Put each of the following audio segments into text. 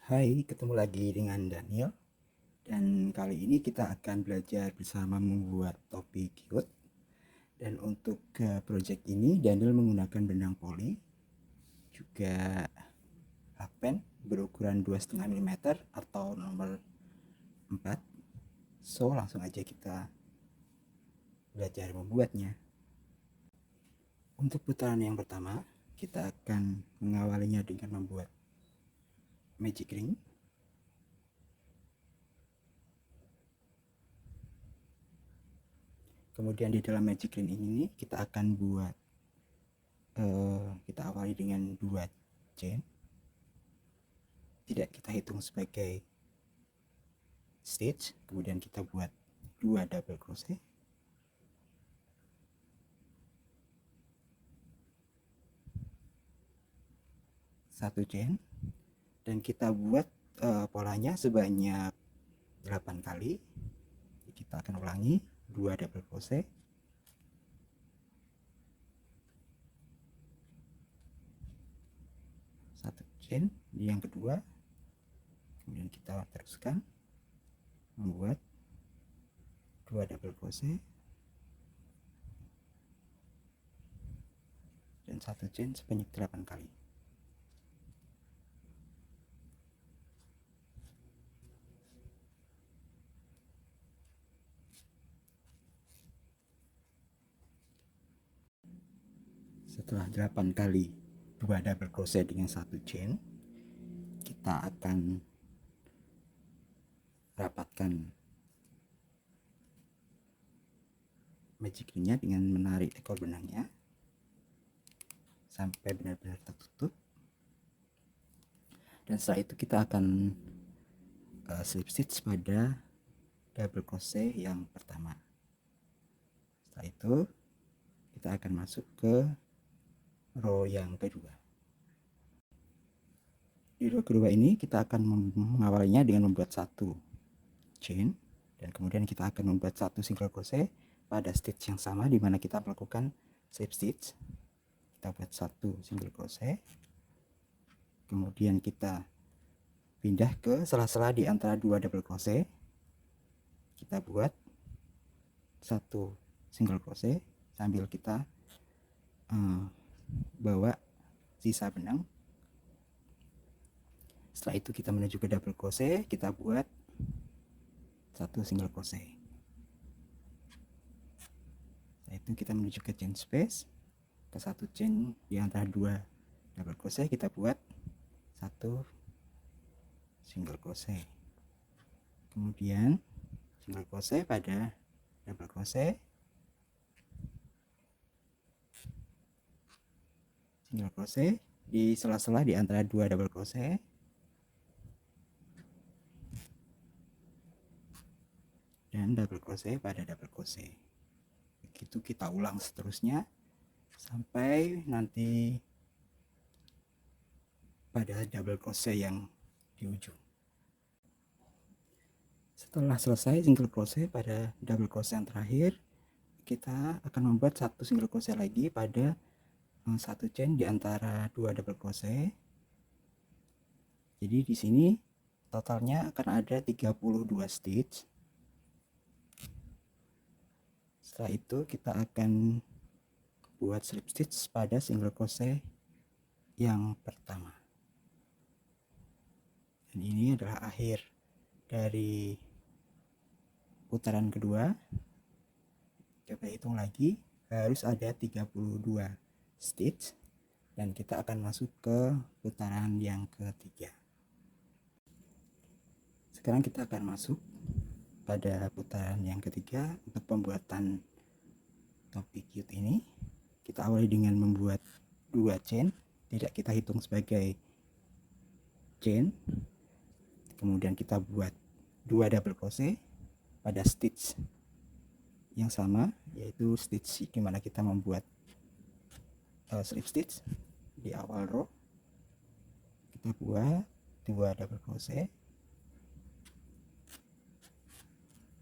Hai, ketemu lagi dengan Daniel. Dan kali ini kita akan belajar bersama membuat topi kiot. Dan untuk project ini Daniel menggunakan benang poli, juga hakpen berukuran 2,5 mm atau nomor 4. So langsung aja kita belajar membuatnya. Untuk putaran yang pertama, kita akan mengawalinya dengan membuat magic ring. Kemudian di dalam magic ring ini kita akan buat kita awali dengan 2 chain. Tidak kita hitung sebagai stitch. Kemudian kita buat 2 double crochet, satu chain, dan kita buat polanya sebanyak 8 kali. Kita akan ulangi 2 double crochet, satu chain yang kedua, kemudian kita teruskan membuat 2 double crochet dan satu chain sebanyak 8 kali. Setelah 8 kali 2 double crochet dengan satu chain, kita akan rapatkan magic ringnya dengan menarik ekor benangnya sampai benar-benar tertutup. Dan setelah itu kita akan slip stitch pada double crochet yang pertama. Setelah itu kita akan masuk ke row yang kedua. Di row kedua ini kita akan mengawalinya dengan membuat satu chain, dan kemudian kita akan membuat satu single crochet pada stitch yang sama di mana kita melakukan slip stitch. Kita buat satu single crochet, kemudian kita pindah ke sela-sela di antara 2 double crochet, kita buat satu single crochet sambil kita bawa sisa benang. Setelah itu kita menuju ke double crochet, kita buat satu single crochet. Setelah itu kita menuju ke chain space, ke satu chain di antara 2 double crochet, kita buat satu single crochet, kemudian single crochet pada double crochet, single crochet di sela-sela di antara 2 double crochet, dan double crochet pada double crochet. Begitu kita ulang seterusnya sampai nanti pada double crochet yang di ujung. Setelah selesai single crochet pada double crochet yang terakhir, kita akan membuat satu single crochet lagi pada satu chain di antara 2 double crochet. Jadi di sini totalnya akan ada 32 stitch. Setelah itu kita akan buat slip stitch pada single crochet yang pertama. Dan ini adalah akhir dari putaran kedua. Coba hitung lagi, harus ada 32 stitch, dan kita akan masuk ke putaran yang ketiga. Sekarang kita akan masuk pada putaran yang ketiga. Untuk pembuatan topi kiot ini, kita awali dengan membuat 2 chain, tidak kita hitung sebagai chain. Kemudian kita buat 2 double crochet pada stitch yang sama, yaitu stitch dimana kita membuat slip stitch di awal row. Kita buat 2 double crochet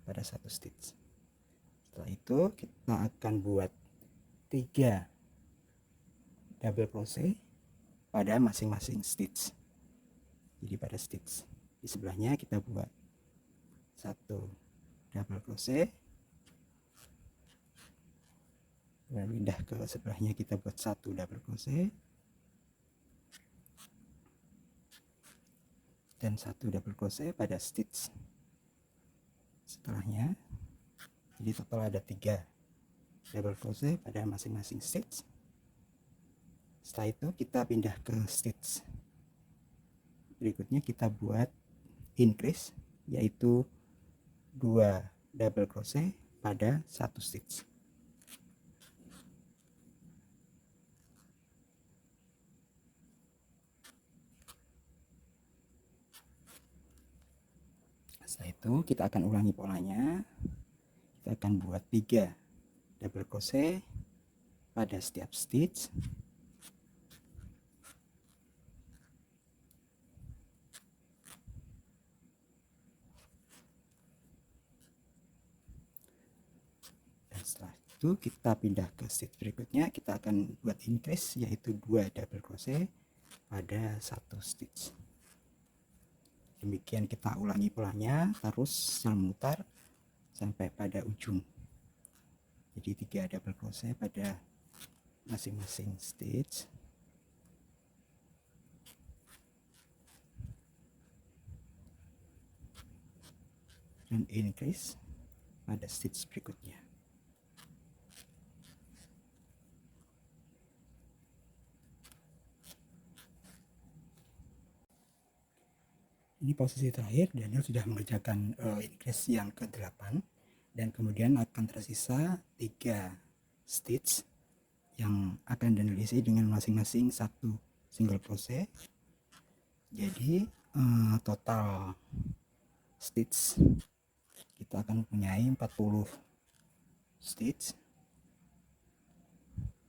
pada satu stitch. Setelah itu kita akan buat 3 double crochet pada masing-masing stitch. Jadi pada stitch di sebelahnya kita buat 1 double crochet, dan pindah ke sebelahnya kita buat 1 double crochet dan 1 double crochet pada stitch setelahnya. Jadi total ada 3 double crochet pada masing-masing stitch. Setelah itu kita pindah ke stitch berikutnya, kita buat increase, yaitu 2 double crochet pada 1 stitch. Setelah itu kita akan ulangi polanya. Kita akan buat 3 double crochet pada setiap stitch. Dan setelah itu kita pindah ke stitch berikutnya, kita akan buat increase, yaitu 2 double crochet pada 1 stitch. Demikian kita ulangi polanya terus memutar sampai pada ujung. Jadi 3 double crochet pada masing-masing stitch. Dan increase pada stitch berikutnya. Ini posisi terakhir, Daniel sudah mengerjakan increase yang ke-8, dan kemudian akan tersisa 3 stitch yang akan Daniel isi dengan masing-masing 1 single crochet. Jadi total stitch kita akan mempunyai 40 stitch.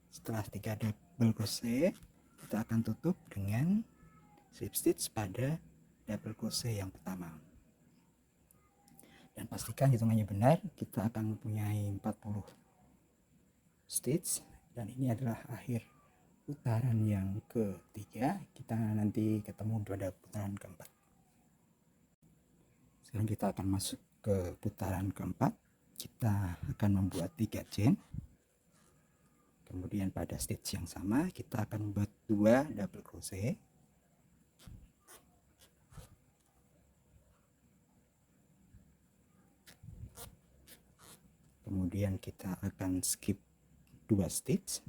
Setelah 3 double crochet, kita akan tutup dengan slip stitch pada double crochet yang pertama. Dan pastikan hitungannya benar, kita akan mempunyai 40 stitch, dan ini adalah akhir putaran yang ketiga. Kita nanti ketemu pada putaran keempat. Sekarang kita akan masuk ke putaran keempat. Kita akan membuat 3 chain. Kemudian pada stitch yang sama kita akan membuat 2 double crochet. Kemudian kita akan skip 2 stitch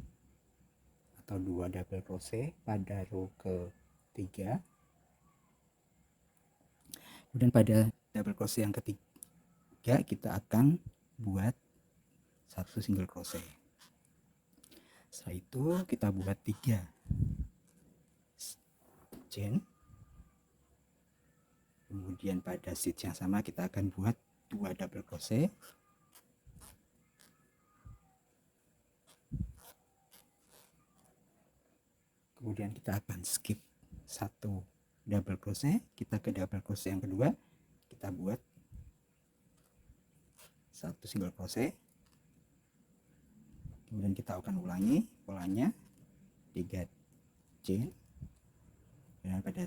atau 2 double crochet pada row ketiga. Kemudian pada double crochet yang ketiga kita akan buat 1 single crochet. Setelah itu kita buat 3 chain. Kemudian pada stitch yang sama kita akan buat 2 double crochet. Kemudian kita akan skip 1 double crochet, kita ke double crochet yang kedua, kita buat 1 single crochet. Kemudian kita akan ulangi polanya 3 chain, dan pada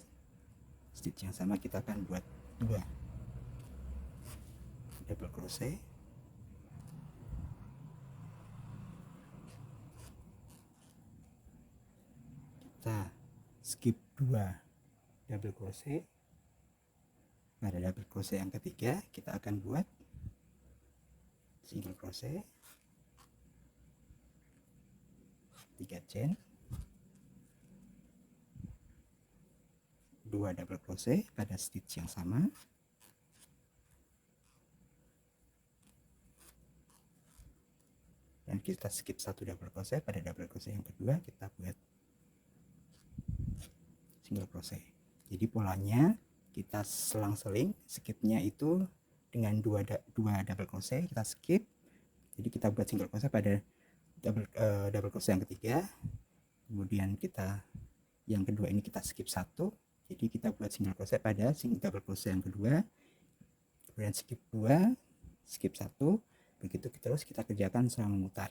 stitch yang sama kita akan buat 2 double crochet. Kita skip 2 double crochet. Pada double crochet yang ketiga kita akan buat single crochet, 3 chain, 2 double crochet pada stitch yang sama. Dan kita skip 1 double crochet. Pada double crochet yang kedua kita buat single crochet. Jadi polanya kita selang-seling, skipnya itu dengan 2 double crochet kita skip. Jadi kita buat single crochet pada double crochet yang ketiga. Kemudian kita yang kedua ini kita skip 1. Jadi kita buat single crochet pada double crochet yang kedua. Kemudian skip 2, skip 1. Begitu terus kita kerjakan selama memutar.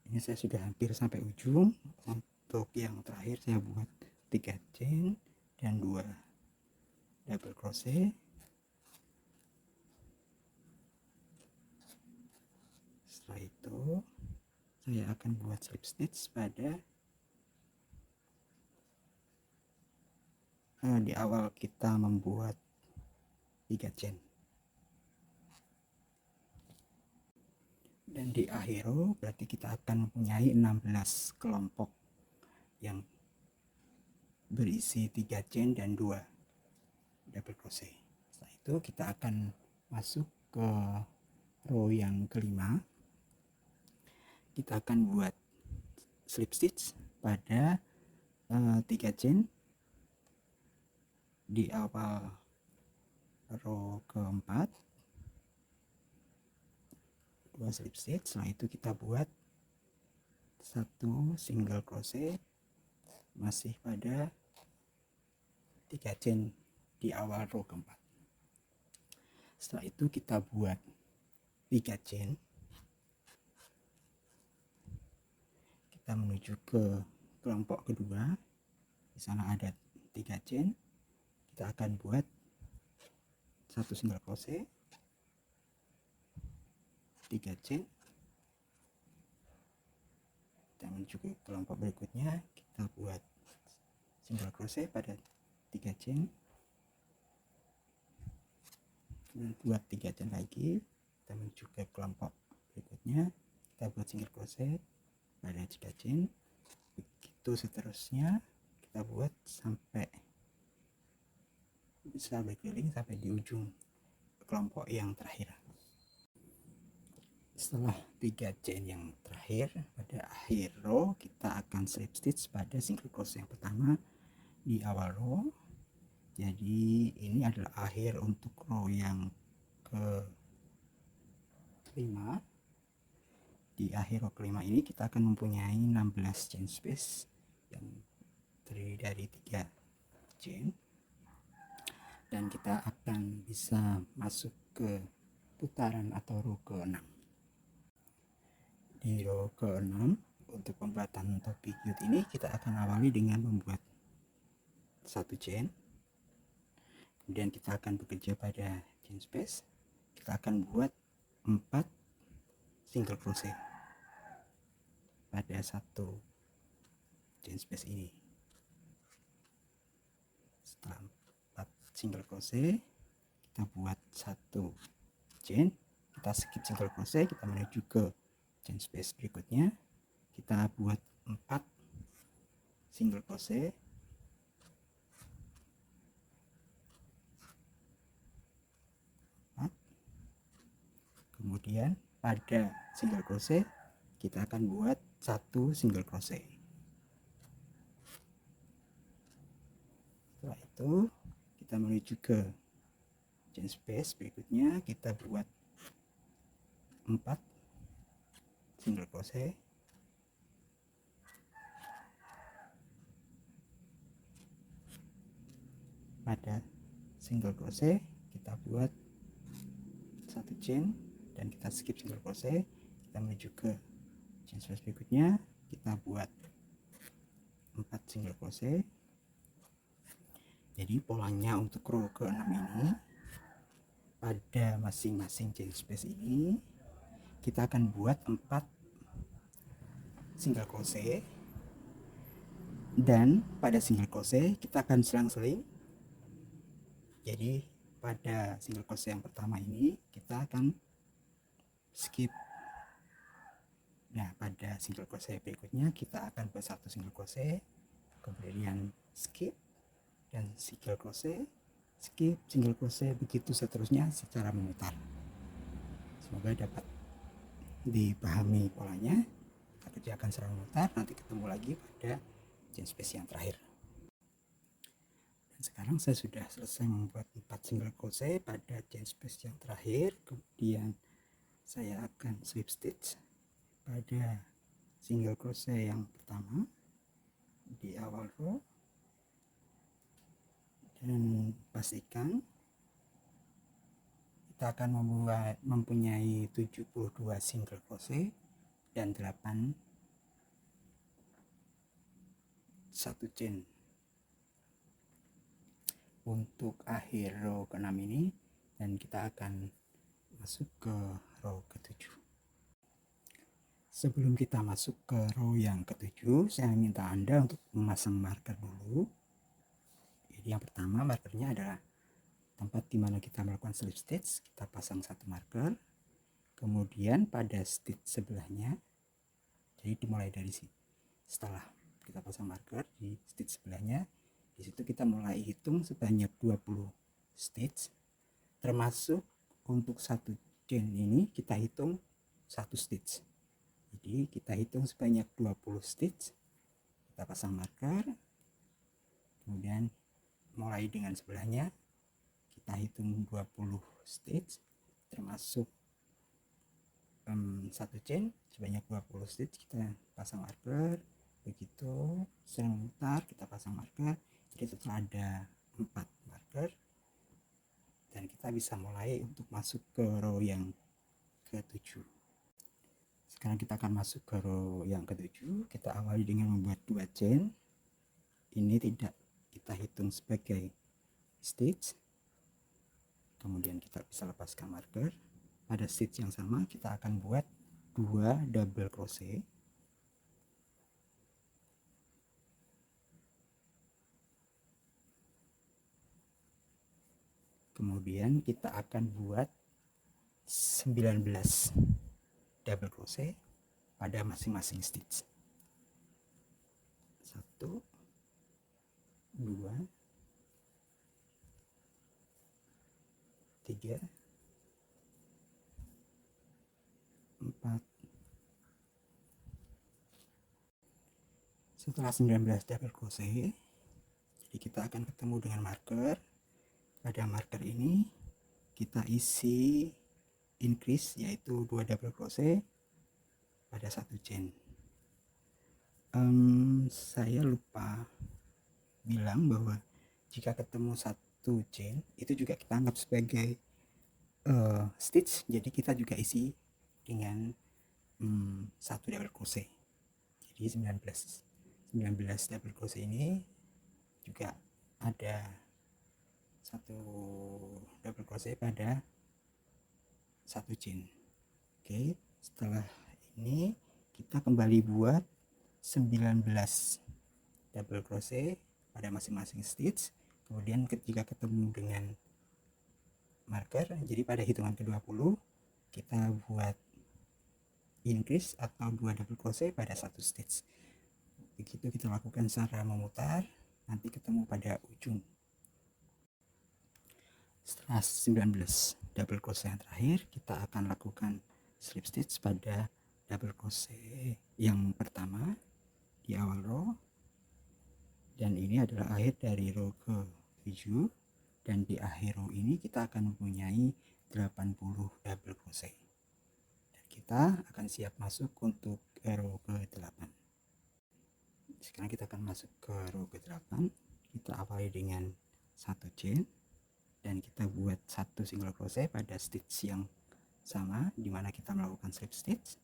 Ini saya sudah hampir sampai ujung. Untuk yang terakhir saya buat 3 chain dan 2 double crochet. Setelah itu saya akan buat slip stitch pada di awal kita membuat 3 chain, dan di akhir row berarti kita akan mempunyai 16 kelompok yang berisi 3 chain dan 2 double crochet. Setelah itu kita akan masuk ke row yang kelima. Kita akan buat slip stitch pada 3 chain di awal row keempat, 2 slip stitch. Setelah itu kita buat 1 single crochet masih pada 3 chain di awal row keempat. Setelah itu kita buat 3 chain, kita menuju ke kelompok kedua. Di sana ada 3 chain, kita akan buat 1 single crochet, 3 chain. Kita menuju ke kelompok berikutnya, kita buat single crochet pada 3 chain, dan buat 3 chain lagi. Kita menuju ke kelompok berikutnya, kita buat single crochet pada 3 chain. Begitu seterusnya kita buat sampai bisa berkeliling sampai di ujung kelompok yang terakhir. Setelah 3 chain yang terakhir, pada akhir row kita akan slip stitch pada single crochet yang pertama di awal row. Jadi ini adalah akhir untuk row yang kelima. Di akhir row kelima ini kita akan mempunyai 16 chain space yang terdiri dari 3 chain, dan kita akan bisa masuk ke putaran atau row ke-6. Di row ke-6 untuk pembuatan topi cute ini kita akan awali dengan membuat 1 chain. Kemudian kita akan bekerja pada chain space. Kita akan buat 4 single crochet pada 1 chain space ini. Setelah 4 single crochet, kita buat 1 chain, kita skip single crochet, kita menuju ke chain space berikutnya. Kita buat 4 single crochet, kemudian pada single crochet kita akan buat 1 single crochet. Setelah itu kita menuju ke chain space berikutnya, kita buat 4 single crochet, pada single crochet kita buat 1 chain dan kita skip single crochet. Kita menuju ke chain space berikutnya, kita buat 4 single crochet. Jadi polanya untuk row ke-6 ini, pada masing-masing chain space ini kita akan buat 4 single crochet, dan pada single crochet kita akan selang-seling. Jadi pada single crochet yang pertama ini kita akan skip. Nah, pada single crochet berikutnya kita akan buat 1 single crochet, kemudian skip dan single crochet, skip, single crochet, begitu seterusnya secara memutar. Semoga dapat dipahami polanya. Kita kerjakan secara memutar, nanti ketemu lagi pada chain space yang terakhir. Dan sekarang saya sudah selesai membuat 4 single crochet pada chain space yang terakhir. Kemudian saya akan slip stitch pada single crochet yang pertama di awal row, dan pastikan kita akan mempunyai 72 single crochet dan 8 1 chain untuk akhir row ke-6 ini, dan kita akan masuk ke row ke-7. Sebelum kita masuk ke row yang ke-7, saya minta Anda untuk memasang marker dulu. Jadi yang pertama, markernya adalah tempat di mana kita melakukan slip stitch. Kita pasang satu marker, kemudian pada stitch sebelahnya, jadi dimulai dari sini. Setelah kita pasang marker di stitch sebelahnya, di situ kita mulai hitung sebanyak 20 stitch, termasuk untuk satu chain ini kita hitung satu stitch. Jadi kita hitung sebanyak 20 stitch, kita pasang marker, kemudian mulai dengan sebelahnya kita hitung 20 stitch, termasuk satu chain sebanyak 20 stitch, kita pasang marker. Begitu sering memutar kita pasang marker. Jadi setelah ada 4 marker, dan kita bisa mulai untuk masuk ke row yang ke-7. Sekarang kita akan masuk ke row yang ke-7. Kita awali dengan membuat 2 chain. Ini tidak kita hitung sebagai stitch. Kemudian kita bisa lepaskan marker. Pada stitch yang sama kita akan buat 2 double crochet. Kemudian kita akan buat 19 double crochet pada masing-masing stitch. 1, 2, 3, 4. Setelah 19 double crochet, jadi kita akan ketemu dengan marker. Pada marker ini kita isi increase, yaitu 2 double crochet pada satu chain. Saya lupa bilang bahwa jika ketemu satu chain itu juga kita anggap sebagai stitch, jadi kita juga isi dengan satu double crochet. Jadi 19 double crochet ini juga ada satu double crochet pada satu chain. Oke, setelah ini kita kembali buat 19 double crochet pada masing-masing stitch. Kemudian ketika ketemu dengan marker, jadi pada hitungan ke-20 kita buat increase atau 2 double crochet pada satu stitch. Begitu kita lakukan secara memutar, nanti ketemu pada ujung. Setelah 19 double crochet yang terakhir, kita akan lakukan slip stitch pada double crochet yang pertama di awal row, dan ini adalah akhir dari row ke-7. Dan di akhir row ini kita akan mempunyai 80 double crochet, dan kita akan siap masuk untuk row ke-8. Sekarang kita akan masuk ke row ke-8. Kita awali dengan satu chain, dan kita buat satu single crochet pada stitch yang sama dimana kita melakukan slip stitch.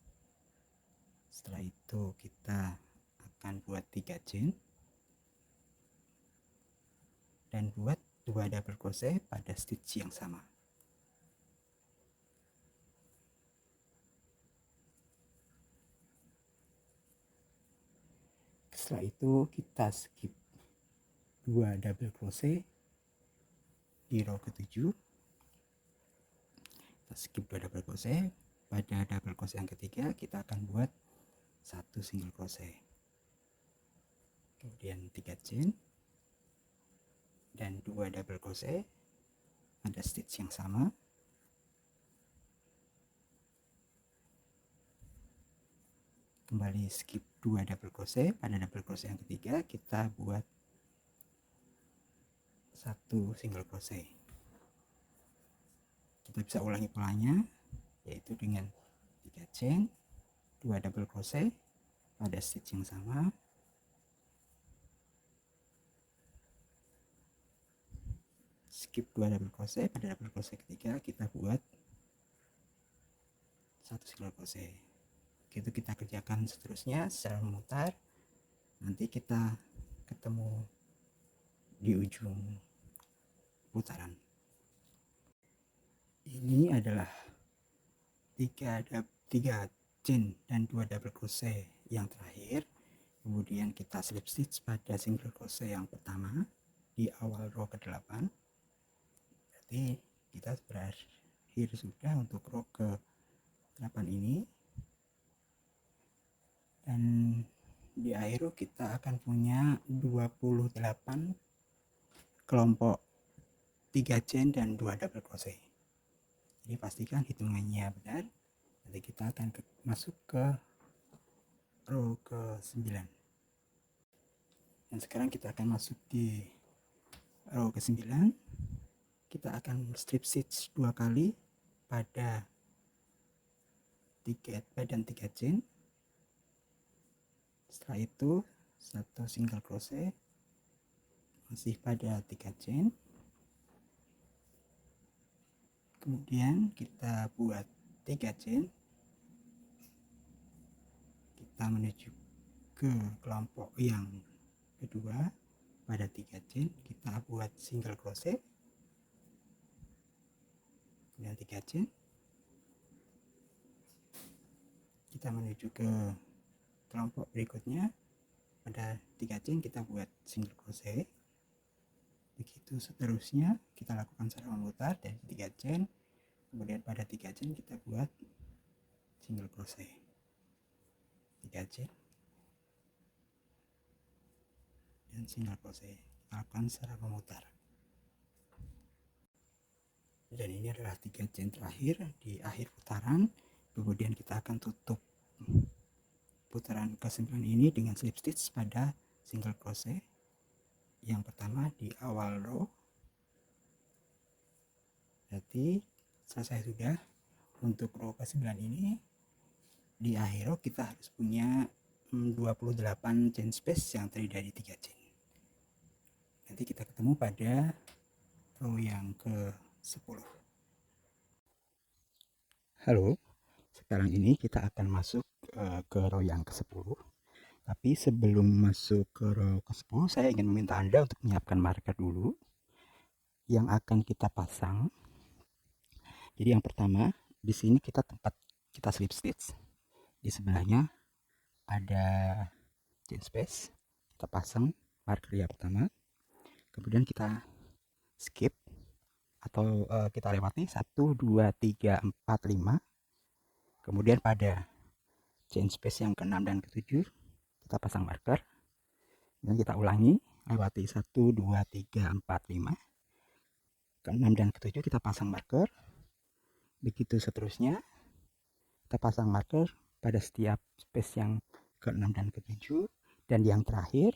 Setelah itu kita akan buat 3 chain dan buat 2 double crochet pada stitch yang sama. Setelah itu kita skip 2 double crochet di row ke-7. Kita skip 2 double crochet. Pada double crochet yang ketiga kita akan buat satu single crochet, kemudian 3 chain dan 2 double crochet pada stitch yang sama. Kembali skip 2 double crochet. Pada double crochet yang ketiga kita buat satu single crochet. Kita bisa ulangi polanya, yaitu dengan 3 chain, 2 double crochet pada stitch yang sama, skip 2 double crochet. Pada double crochet ketiga kita buat satu single crochet. Begitu kita kerjakan seterusnya secara memutar. Nanti kita ketemu di ujung putaran. Ini adalah 3 chain dan 2 double crochet yang terakhir. Kemudian kita slip stitch pada single crochet yang pertama di awal row ke-8. Berarti kita berakhir sudah untuk row ke-8 ini. Dan di akhir row kita akan punya 28 kelompok 3 chain dan 2 double crochet. Jadi pastikan hitungannya benar. Nanti kita akan masuk ke row ke-9. Dan sekarang kita akan masuk di row ke-9. Kita akan strip stitch 2 kali pada 3 chain. Setelah itu 1 single crochet masih pada 3 chain. Kemudian kita buat 3 chain. Kita menuju ke kelompok yang kedua. Pada 3 chain kita buat single crochet, kemudian 3 chain. Kita menuju ke kelompok berikutnya. Pada 3 chain kita buat single crochet. Begitu seterusnya kita lakukan secara memutar dari 3 chain. Kemudian pada 3 chain kita buat single crochet, 3 chain dan single crochet. Kita lakukan secara memutar. Dan ini adalah 3 chain terakhir di akhir putaran. Kemudian kita akan tutup putaran ke-9 ini dengan slip stitch pada single crochet yang pertama di awal row. Berarti selesai sudah untuk row ke-9 ini. Di akhir row kita harus punya 28 chain space yang terdiri dari 3 chain. Nanti kita ketemu pada row yang ke-10. Halo, sekarang ini kita akan masuk ke row yang ke-10. Tapi sebelum masuk ke row ke-10, saya ingin meminta Anda untuk menyiapkan marker dulu yang akan kita pasang. Jadi yang pertama, di sini kita slip stitch. Di sebelahnya ada chain space. Kita pasang marker yang pertama. Kemudian kita skip atau kita lewati 1, 2, 3, 4, 5. Kemudian pada chain space yang ke-6 dan ke-7 kita pasang marker. Dan kita ulangi, lewati 1, 2, 3, 4, 5. Ke-6 dan ke-7 kita pasang marker. Begitu seterusnya kita pasang marker pada setiap space yang ke-6 dan ke-7. Dan yang terakhir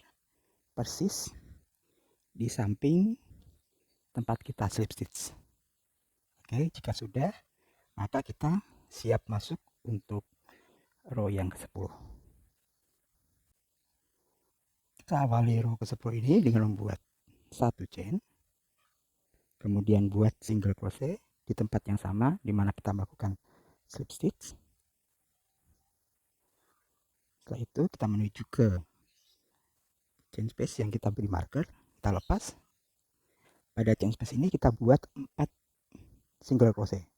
persis di samping tempat kita slip stitch. Oke, jika sudah, maka kita siap masuk untuk row yang ke-10. Kita awali row ke-10 ini dengan membuat 1 chain, kemudian buat single crochet di tempat yang sama di mana kita melakukan slip stitch. Setelah itu kita menuju ke chain space yang kita beri marker, kita lepas. Pada chain space ini kita buat 4 single crochet.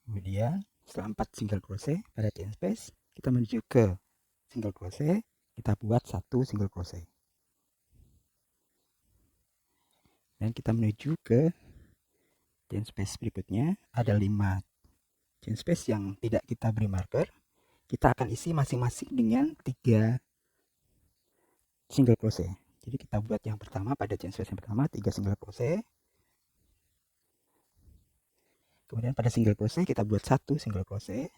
Kemudian setelah 4 single crochet pada chain space, kita menuju ke single crochet, kita buat 1 single crochet. Dan kita menuju ke chain space berikutnya. Ada 5 chain space yang tidak kita beri marker. Kita akan isi masing-masing dengan 3 single crochet. Jadi kita buat yang pertama pada chain space yang pertama 3 single crochet. Kemudian pada single crochet kita buat 1 single crochet.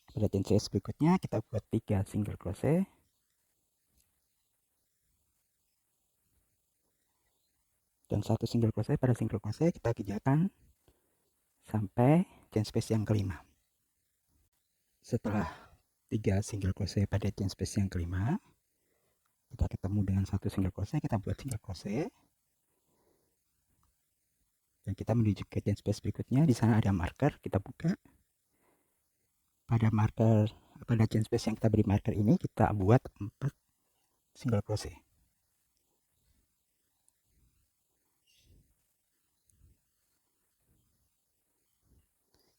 Pada chain space berikutnya kita buat 3 single crochet. Dan 1 single crochet pada single crochet kita kerjakan sampai chain space yang kelima. Setelah 3 single crochet pada chain space yang kelima, kita ketemu dengan 1 single crochet, kita buat single crochet. Dan kita menuju ke chain space berikutnya. Di sana ada marker, kita buka. Pada chain space yang kita beri marker ini kita buat 4 single crochet.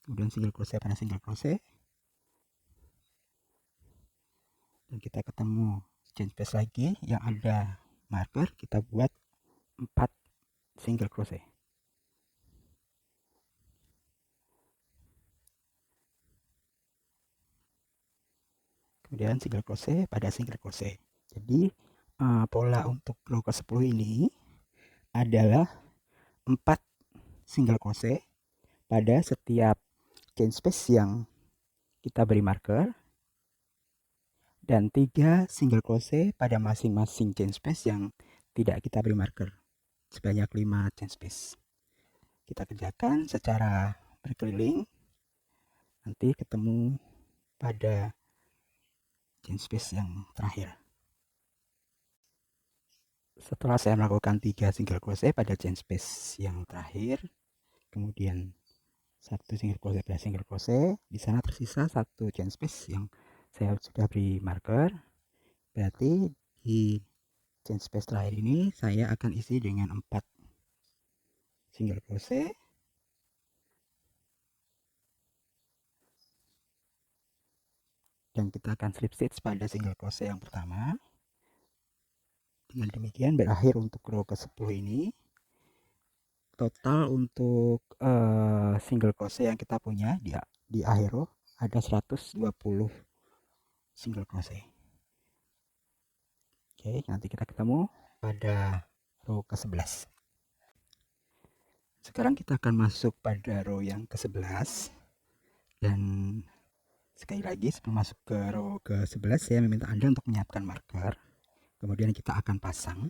Kemudian single crochet pada single crochet. Dan kita ketemu chain space lagi yang ada marker, kita buat 4 single crochet. Kemudian single crochet pada single crochet. Jadi pola untuk row ke-10 ini adalah 4 single crochet pada setiap chain space yang kita beri marker, dan 3 single crochet pada masing-masing chain space yang tidak kita beri marker, sebanyak 5 chain space. Kita kerjakan secara berkeliling, nanti ketemu pada chain space yang terakhir. Setelah saya melakukan 3 single crochet pada chain space yang terakhir, kemudian 1 single crochet pada single crochet, di sana tersisa 1 chain space yang saya sudah beri marker. Berarti di chain space terakhir ini saya akan isi dengan 4 single crochet, dan kita akan slip stitch pada single crochet yang pertama. Dengan demikian berakhir untuk row ke-10 ini. Total untuk single crochet yang kita punya di akhir row ada 120 single crochet. Oke, nanti kita ketemu pada row ke-11. Sekarang kita akan masuk pada row yang ke-11. Dan sekali lagi sebelum masuk ke row ke-11, saya meminta Anda untuk menyiapkan marker. Kemudian kita akan pasang.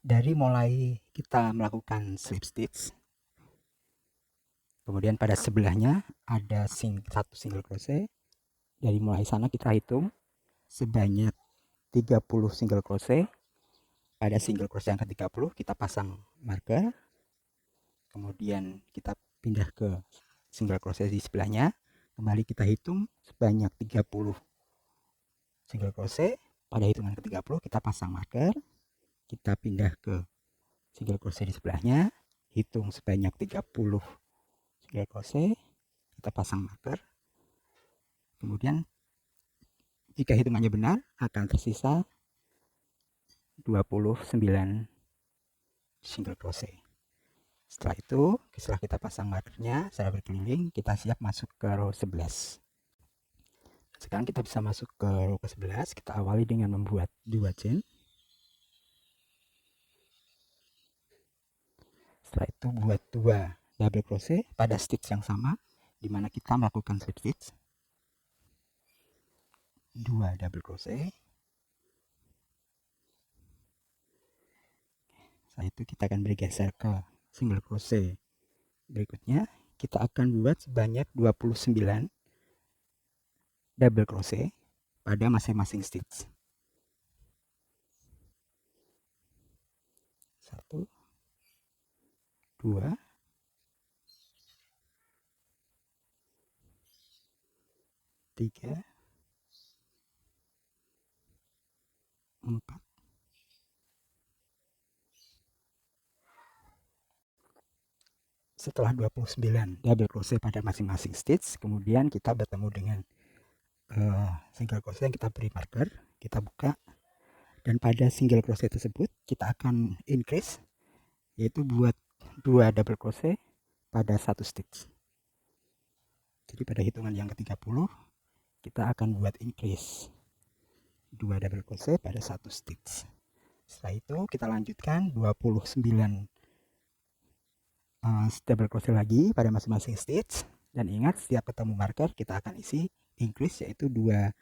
Dari mulai kita melakukan slip stitch, kemudian pada sebelahnya ada 1 single crochet. Dari mulai sana kita hitung sebanyak 30 single crochet. Pada single crochet yang ke-30 kita pasang marker. Kemudian kita pindah ke single crochet di sebelahnya. Kembali kita hitung sebanyak 30 single crochet. Pada hitungan ke-30 kita pasang marker. Kita pindah ke single crochet di sebelahnya. Hitung sebanyak 30 single crochet. Kita pasang marker. Kemudian jika hitungannya benar akan tersisa 29 single crochet. Setelah itu, setelah kita pasang markernya secara berkeliling, kita siap masuk ke row 11. Sekarang kita bisa masuk ke row ke-11. Kita awali dengan membuat 2 chain. Setelah itu buat 2 double crochet pada stitch yang sama, di mana kita melakukan slip stitch. 2 double crochet. Setelah itu kita akan bergeser ke single crochet berikutnya. Kita akan buat sebanyak 29 double crochet pada masing-masing stitch. 1, 2, 3, 4, 5. Setelah 29 double crochet pada masing-masing stitch, kemudian kita bertemu dengan single crochet yang kita beri marker. Kita buka, dan pada single crochet tersebut kita akan increase, yaitu buat 2 double crochet pada 1 stitch. Jadi pada hitungan yang ke-30 kita akan buat increase 2 double crochet pada 1 stitch. Setelah itu kita lanjutkan 29 double crochet lagi pada masing-masing stitch. Dan ingat, setiap ketemu marker kita akan isi increase, yaitu 2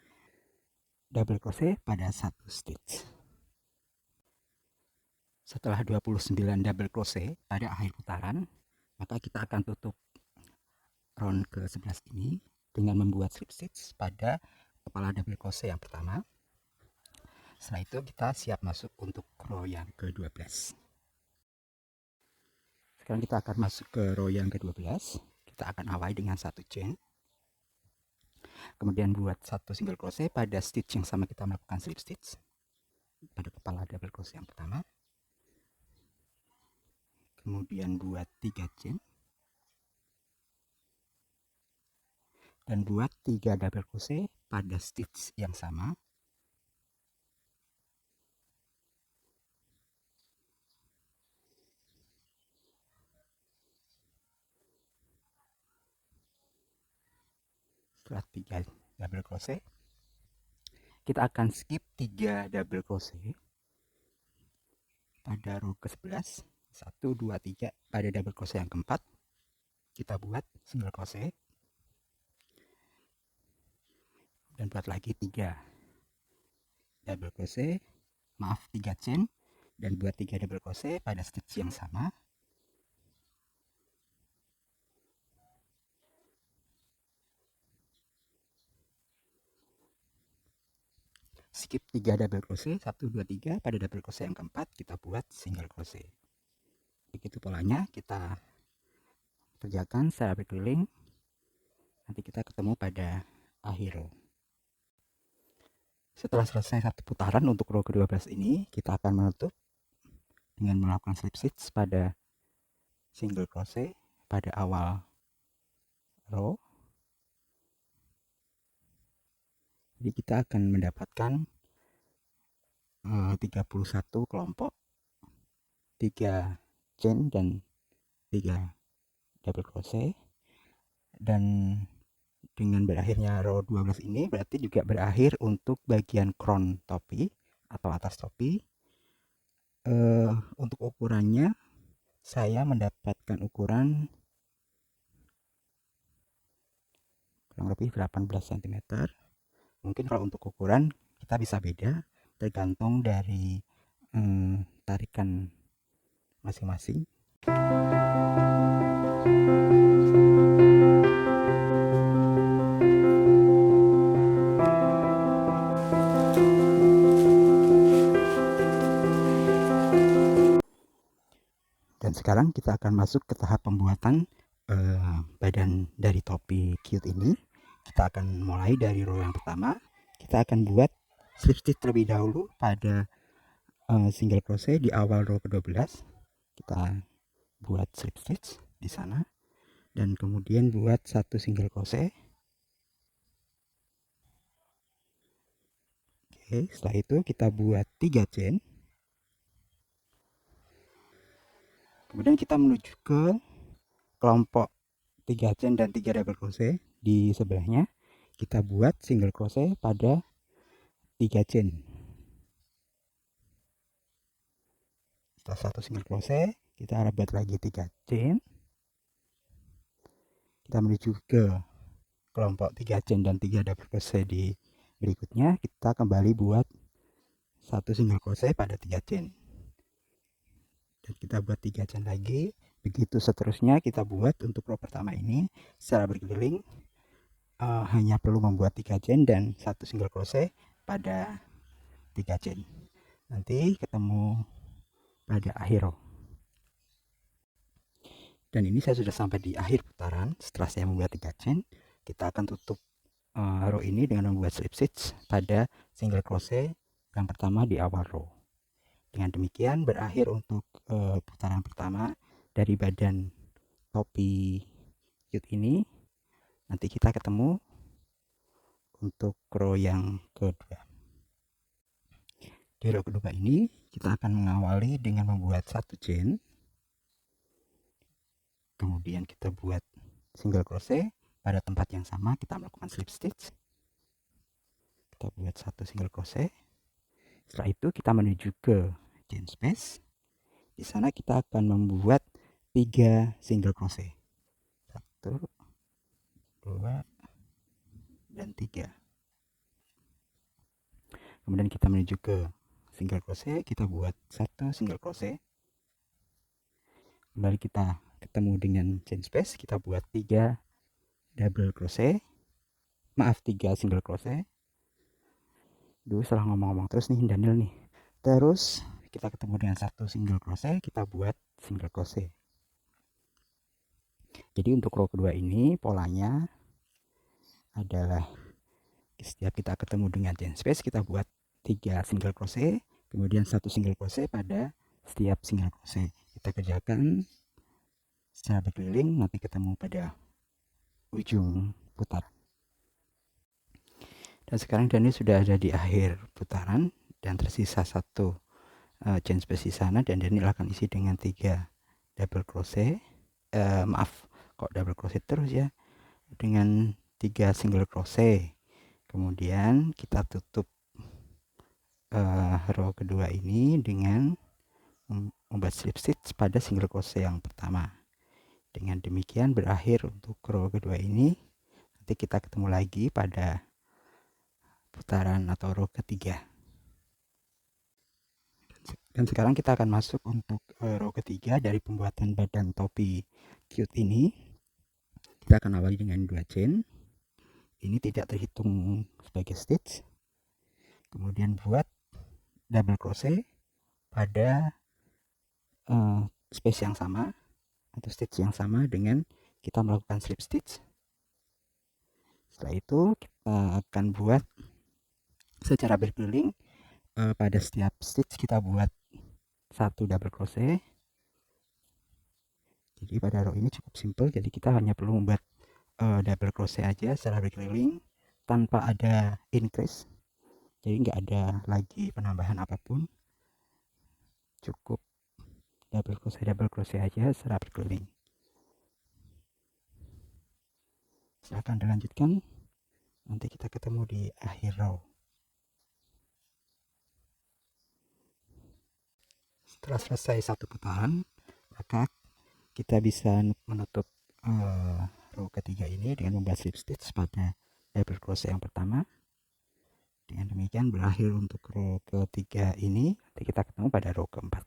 double crochet pada 1 stitch. Setelah 29 double crochet pada akhir putaran, maka kita akan tutup round ke-11 ini dengan membuat slip stitch pada kepala double crochet yang pertama. Setelah itu kita siap masuk untuk row yang ke-12. Sekarang kita akan masuk ke row yang ke-12. Kita akan awali dengan satu chain, kemudian buat satu single crochet pada stitch yang sama. Kita melakukan slip stitch pada kepala double crochet yang pertama, kemudian buat 3 chain dan buat 3 double crochet pada stitch yang sama. Setelah 3 double crochet, kita akan skip 3 double crochet pada row ke-11. 1, 2, 3. Pada double crochet yang keempat, kita buat single crochet dan buat lagi 3 double crochet, 3 chain, dan buat 3 double crochet pada stitch yang sama. Skip 3 double crochet, 1, 2, 3. Pada double crochet yang keempat, kita buat single crochet. Begitu polanya kita kerjakan secara berkeliling. Nanti kita ketemu pada akhir row. Setelah selesai satu putaran untuk row ke-12 ini, kita akan menutup dengan melakukan slip stitch pada single crochet pada awal row. Jadi kita akan mendapatkan 31 kelompok, 3 chain dan 3 double crochet. Dan dengan berakhirnya row 12 ini berarti juga berakhir untuk bagian crown topi atau atas topi. Untuk ukurannya saya mendapatkan ukuran kurang lebih 18 cm. Mungkin kalau untuk ukuran kita bisa beda tergantung dari tarikan masing-masing. Dan sekarang kita akan masuk ke tahap pembuatan badan dari topi cute ini. Kita akan mulai dari row yang pertama. Kita akan buat slip stitch terlebih dahulu pada single crochet di awal row ke-12. Kita buat slip stitch di sana dan kemudian buat satu single crochet. Oke, setelah itu kita buat 3 chain. Kemudian kita menuju ke kelompok 3 chain dan 3 double crochet. Di sebelahnya kita buat single crochet pada 3 chain. Setelah satu single crochet, kita buat lagi 3 chain. Kita menuju ke kelompok 3 chain dan 3 double crochet di berikutnya. Kita kembali buat satu single crochet pada 3 chain. Dan kita buat 3 chain lagi. Begitu seterusnya kita buat untuk row pertama ini secara berkeliling. Hanya perlu membuat 3 chain dan satu single crochet pada 3 chain. Nanti ketemu pada akhir row. Dan ini saya sudah sampai di akhir putaran. Setelah saya membuat 3 chain, kita akan tutup row ini dengan membuat slip stitch pada single crochet yang pertama di awal row. Dengan demikian berakhir untuk putaran pertama dari badan topi cute ini. Nanti kita ketemu untuk row yang kedua. Di row kedua ini kita akan mengawali dengan membuat satu chain, kemudian kita buat single crochet pada tempat yang sama. Kita melakukan slip stitch, kita buat satu single crochet. Setelah itu kita menuju ke chain space. Di sana kita akan membuat 3 single crochet, 1, 2, dan 3. Kemudian kita menuju ke single crochet, kita buat satu single crochet. Kembali kita ketemu dengan chain space, kita buat 3 double crochet, 3 single crochet. Salah ngomong-ngomong terus nih Daniel nih. Terus kita ketemu dengan satu single crochet, kita buat single crochet. Jadi untuk row kedua ini polanya adalah setiap kita ketemu dengan chain space, kita buat 3 single crochet, kemudian 1 single crochet pada setiap single crochet. Kita kerjakan secara berkeliling, nanti ketemu pada ujung putaran. Dan sekarang Dani sudah ada di akhir putaran dan tersisa 1 chain space di sana, dan Dani akan isi dengan 3 double crochet. Maaf, kok double crochet terus ya, dengan 3 single crochet. Kemudian kita tutup row kedua ini dengan membuat slip stitch pada single crochet yang pertama. Dengan demikian berakhir untuk row kedua ini. Nanti kita ketemu lagi pada putaran atau row ketiga. Dan sekarang kita akan masuk untuk row ketiga dari pembuatan badan topi cute ini. Kita akan awali dengan 2 chain. Ini tidak terhitung sebagai stitch. Kemudian buat double crochet pada space yang sama atau stitch yang sama dengan kita melakukan slip stitch. Setelah itu kita akan buat secara berkeliling. Pada setiap stitch kita buat 1 double crochet. Jadi pada row ini cukup simple, jadi kita hanya perlu membuat double crochet aja secara berkeliling tanpa ada increase. Jadi nggak ada lagi penambahan apapun, cukup double crochet aja secara berkeliling. Silahkan dilanjutkan, nanti kita ketemu di akhir row. Setelah selesai 1 putaran, maka kita bisa menutup row ketiga ini dengan membuat slip stitch pada double crochet yang pertama. Dengan demikian berakhir untuk row ketiga ini. Nanti kita ketemu pada row keempat.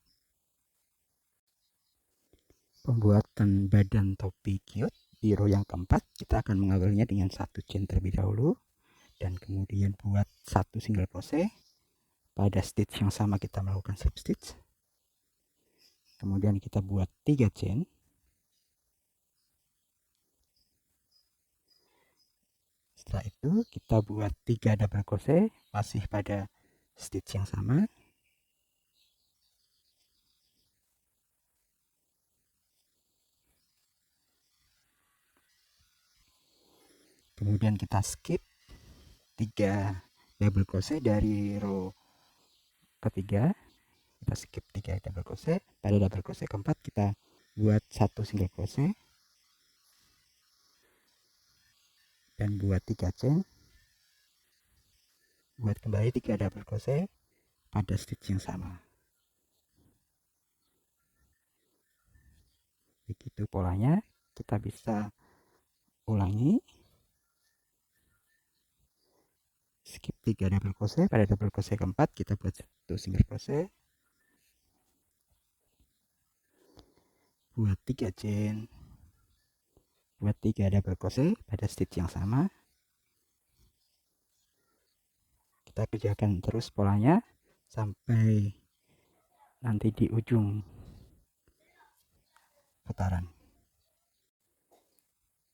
Pembuatan badan topi cute di row yang keempat, kita akan mengawalinya dengan 1 chain terlebih dahulu, dan kemudian buat 1 single crochet. Pada stitch yang sama kita melakukan slip stitch. Kemudian kita buat 3 chain. Setelah itu kita buat 3 double crochet masih pada stitch yang sama. Kemudian kita skip 3 double crochet dari row ketiga. Kita skip 3 double crochet. Pada double crochet keempat kita buat 1 single crochet dan buat 3 chain. Buat kembali 3 double crochet pada stitch yang sama. Begitu polanya, kita bisa ulangi. Skip 3 double crochet, pada double crochet keempat kita buat 1 single crochet, buat 3 chain, buat 3 double crochet pada stitch yang sama. Kita kerjakan terus polanya sampai nanti di ujung putaran.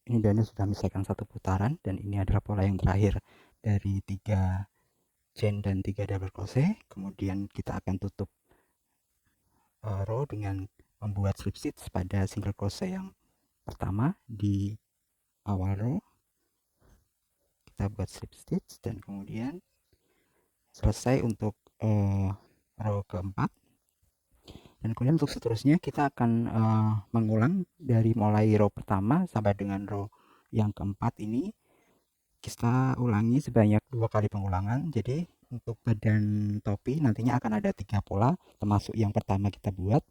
Ini Dani sudah menyelesaikan 1 putaran, dan ini adalah pola yang terakhir dari 3 chain dan 3 double crochet. Kemudian kita akan tutup row dengan membuat slip stitch pada single crochet yang pertama di awal row. Kita buat slip stitch dan kemudian selesai untuk row keempat. Dan kemudian untuk seterusnya kita akan mengulang dari mulai row pertama sampai dengan row yang keempat ini. Kita ulangi sebanyak 2 kali pengulangan. Jadi untuk badan topi nantinya akan ada 3 pola, termasuk yang pertama kita buat.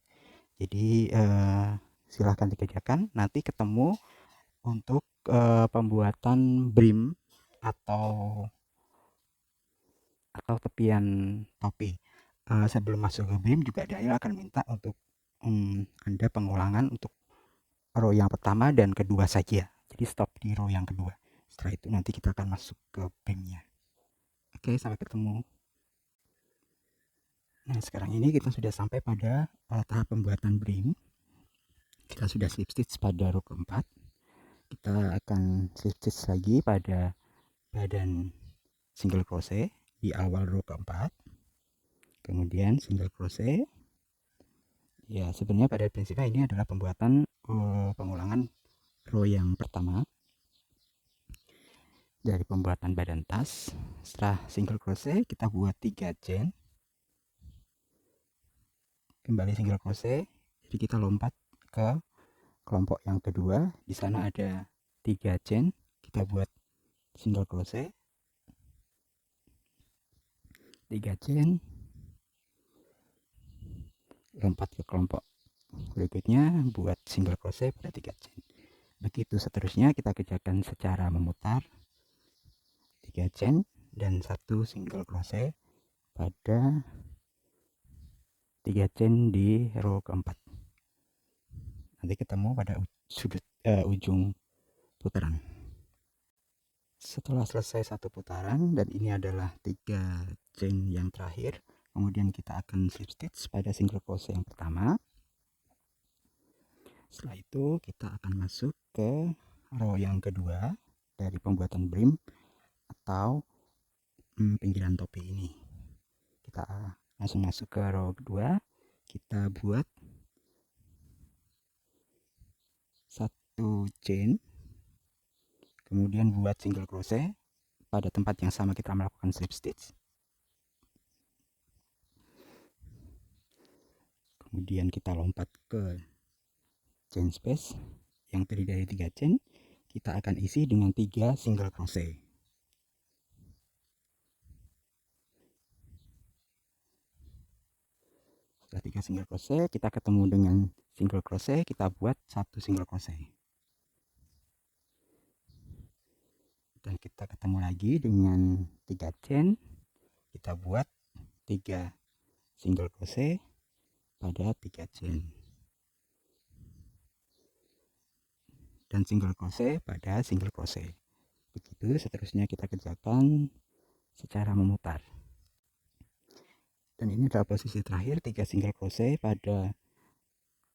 Jadi silahkan dikerjakan. Nanti ketemu untuk pembuatan brim atau tepian topi. Sebelum masuk ke brim juga Daniel akan minta untuk Anda pengulangan untuk row yang pertama dan kedua saja. Jadi stop di row yang kedua. Setelah itu nanti kita akan masuk ke brimnya. Oke, sampai ketemu. Nah, sekarang ini kita sudah sampai pada tahap pembuatan brim. Kita sudah slip stitch pada row keempat. Kita akan slip stitch lagi pada badan single crochet di awal row keempat, kemudian single crochet. Ya, sebenarnya pada prinsipnya ini adalah pembuatan pengulangan row yang pertama dari pembuatan badan tas. Setelah single crochet kita buat 3 chain, kembali single crochet, jadi kita lompat ke kelompok yang kedua. Di sana ada 3 chain, kita buat single crochet, 3 chain, lompat ke kelompok berikutnya, buat single crochet pada 3 chain. Begitu seterusnya kita kerjakan secara memutar, 3 chain dan 1 single crochet pada 3 chain di row keempat. Nanti ketemu pada ujung putaran. Setelah selesai satu putaran, dan ini adalah 3 chain yang terakhir, kemudian kita akan slip stitch pada single crochet yang pertama. Setelah itu kita akan masuk ke row yang kedua dari pembuatan brim atau pinggiran topi ini. Kita langsung masuk ke row kedua, kita buat 1 chain, kemudian buat single crochet pada tempat yang sama kita melakukan slip stitch. Kemudian kita lompat ke chain space yang terdiri dari 3 chain, kita akan isi dengan 3 single crochet. Setelah 3 single crochet, kita ketemu dengan single crochet, kita buat 1 single crochet. Dan kita ketemu lagi dengan 3 chain, kita buat 3 single crochet pada 3 chain. Dan single crochet pada single crochet. Begitu seterusnya kita kerjakan secara memutar. Dan ini adalah posisi terakhir, 3 single crochet pada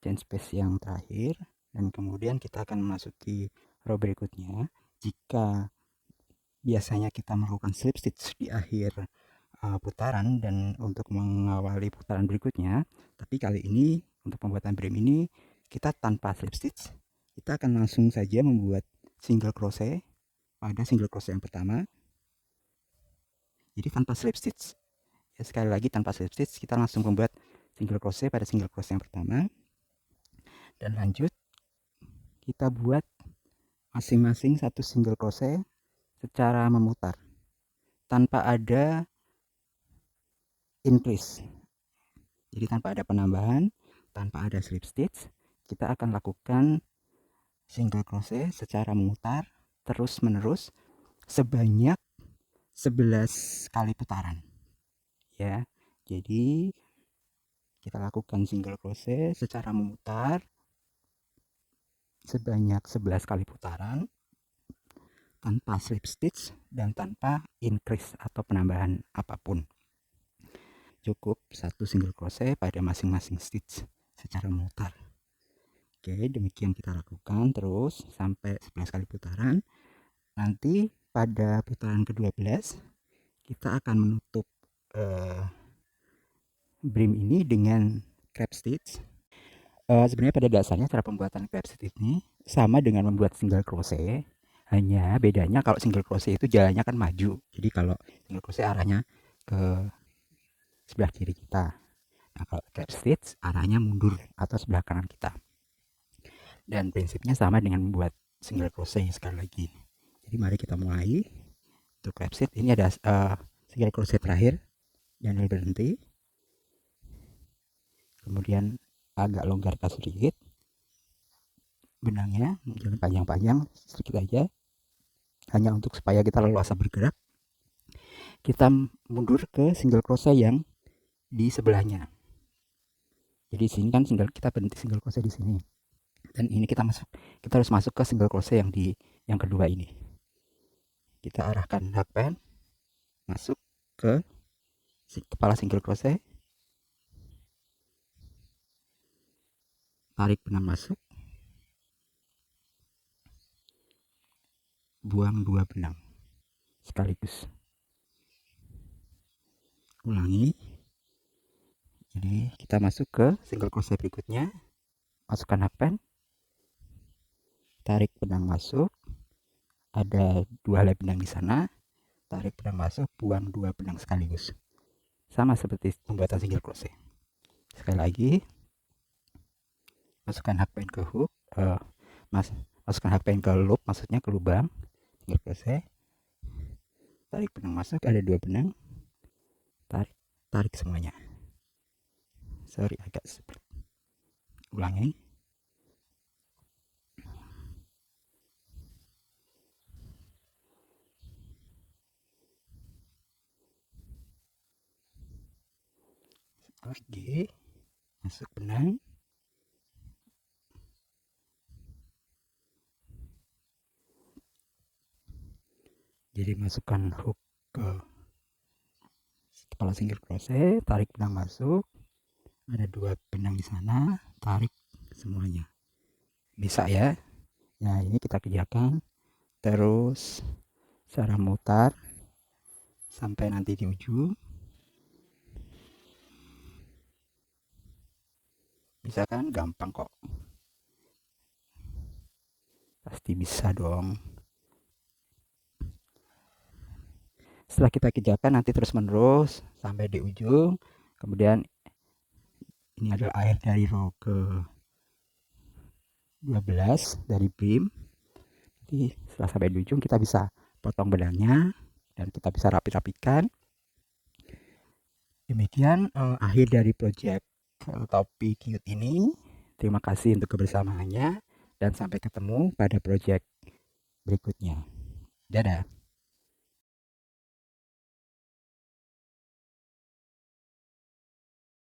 chain space yang terakhir, dan kemudian kita akan memasuki row berikutnya. Jika biasanya kita melakukan slip stitch di akhir putaran dan untuk mengawali putaran berikutnya, tapi kali ini untuk pembuatan brim ini kita tanpa slip stitch, kita akan langsung saja membuat single crochet pada single crochet yang pertama. Jadi tanpa slip stitch, ya, sekali lagi tanpa slip stitch, kita langsung membuat single crochet pada single crochet yang pertama, dan lanjut kita buat masing-masing 1 single crochet secara memutar tanpa ada increase. Jadi tanpa ada penambahan, tanpa ada slip stitch, kita akan lakukan single crochet secara memutar terus menerus sebanyak 11 kali putaran. Ya, jadi kita lakukan single crochet secara memutar sebanyak 11 kali putaran tanpa slip stitch dan tanpa increase atau penambahan apapun. Cukup 1 single crochet pada masing-masing stitch secara memutar. Oke, demikian kita lakukan terus sampai 11 kali putaran. Nanti pada putaran ke-12 kita akan menutup brim ini dengan crepe stitch. Sebenarnya pada dasarnya cara pembuatan crepe stitch ini sama dengan membuat single crochet, hanya bedanya kalau single crochet itu jalannya kan maju, jadi kalau single crochet arahnya ke sebelah kiri kita. Nah, kalau crepe stitch arahnya mundur atau sebelah kanan kita. Dan prinsipnya sama dengan membuat single crochet sekali lagi. Jadi mari kita mulai. Untuk crepe stitch ini ada single crochet terakhir, jangan berhenti. Kemudian agak longgarkan sedikit benangnya, jangan panjang-panjang, sedikit aja, hanya untuk supaya kita leluasa bergerak. Kita mundur ke single crochet yang di sebelahnya. Jadi sini kan kita berhenti single crochet di sini, dan ini kita harus masuk ke single crochet yang kedua ini. Kita arahkan hakpen masuk ke kepala single crochet, tarik benang masuk, buang 2 benang sekaligus. Ulangi. Jadi kita masuk ke single crochet berikutnya, masukkan hakpen, tarik benang masuk, ada 2 helai benang di sana, tarik benang masuk, buang 2 benang sekaligus, sama seperti pembuatan single crochet. Sekali lagi, masukkan hakpen ke hook, masukkan hakpen ke loop, maksudnya ke lubang single crochet, tarik benang masuk, ada 2 benang, tarik semuanya. Sorry, agak seperti. Ulangi. Lagi masuk benang, jadi masukkan hook ke kepala single crochet, tarik benang masuk, ada 2 benang di sana, tarik semuanya. Bisa ya. Nah, ini kita kerjakan terus secara mutar sampai nanti di ujung. Bisa kan? Gampang kok. Pasti bisa dong. Setelah kita kerjakan nanti terus menerus sampai di ujung. Kemudian ini adalah akhir dari row ke 12 dari beam. Jadi setelah sampai di ujung kita bisa potong benangnya dan kita bisa rapi-rapikan. Demikian akhir dari project topi cute ini. Terima kasih untuk kebersamaannya dan sampai ketemu pada project berikutnya. Dadah.